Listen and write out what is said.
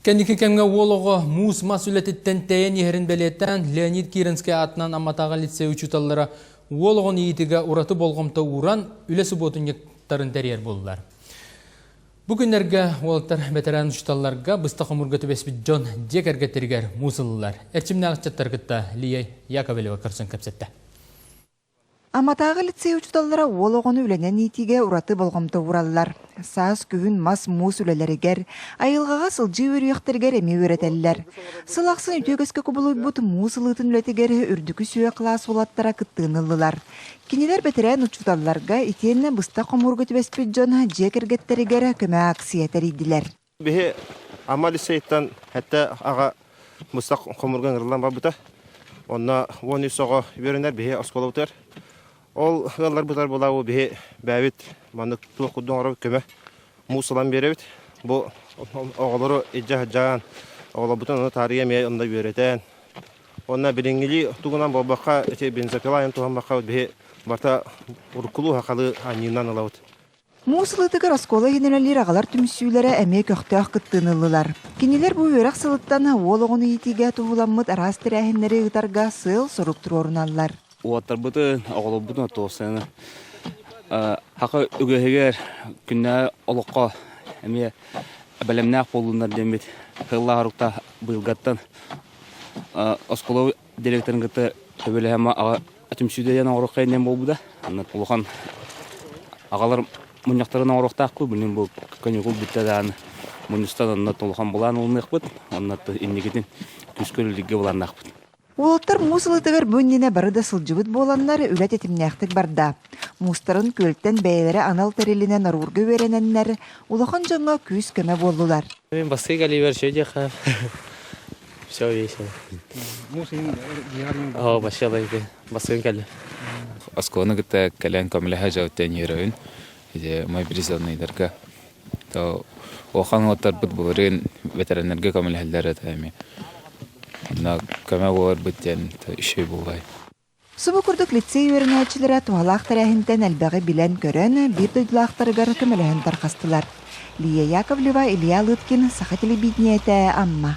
Кәнекі кәмге олығы мұз масулететтен тәйін ерін бәлеттен Леонид Киренский атынан аматаға лицей учуталлары олығын иетіге ұраты болғымта уран үлесі ботын ектарын тәрер болылар. Бүгінлерге олықтар бәтерән учуталларға бұста қомырғыты бәспі Джон Декергеттергер мұзылылар. Әрчімні ағытчаттарғытта Лия Яковлева көрсін көпсетті. Аматағы лицей учуталлара олығыны үленен итиге ураты болғымта ураллар. Саас күвін мас мус үлелерігер, айылғаға сылжы өріяқтергер әме өретелілер. Сылақсын үтегеске көбілуй бұт мус ұлытын үлетігер үрдікі сүйе қылас олаттара кыттығынылылар. Кенелер бәтерән учуталларға итенне бұста қомырғы түбеспі Джон Декергеттерігер көмі аксиятер иділер. Бе ама лицейттан хәтті аға бұста қомырғын ұрылан ба бұта. Онна оны соға берінер бе оскола бұтар. Ол ғалар бұтар болауы бе бәвет маңдық тұлық құдың ұрып көмі мұсылан беребет. Бұл оғылары әджа-жаған оғыла бұтын оны тария мей онда беретен. Онна білінгілі тұғынан болбаққа өте бензопилайын тұған баққа бе барта ұрқылу хақалы анинан алауыд. Мусылытыгар оскола енелер ағалар түмсүйлері әме көқтіғ кыттынылылар. Кенелер бұл өрақ сылыттан олығыны етіге тұғыламмыд арас тірәхінлері ұтарға сыл сұрып тұр орыналар. Уаттар бұтын, оғылы бұтын тоғысыны. Хақы үгігер күнне олыққа әме бәлемнәқ болуындар демет. Қылла ғарықта бұйылғаттан оскола директорын ғытты төбелі әмі түмсүйден ағырыққа енен бол бұда. Олыған ағалар мұнияқтарына ұрықтақ қой, білін бұл көңіл бүттәдәні мұныстан онына толған болан олынық бұд, онына иннегетін күскөлілігі боланнақ бұд. Олаттар мусылытыгар бөннене барыда сылжыбыт боланнар үлет етімнәқтік барда. Мустарын көлттен бәйлері анал тәрелінен арурғы верененнер, улахан жаңа күз көмі болдылар. Мен басқы калибер шөйде қап. Все весело. Мусың диарың О, башалай бе. Басқын кәлі. Осконы гыта кален камлеха жауттен ерөйін. Май бризалнайдарға. Оған оттар бұд болырын ветеранерге камлехалдары тәйме. На көмі олар бұттен үшей болай. Субы күрдік лицей өрінәтшілері туалақ тәрәхінтен әлбәғі білен көрін бір дөйділақтарығар көміліғін тарқастылар. Лия Яковлева, Илья Лыткин, Саха телевидениеті, Амма.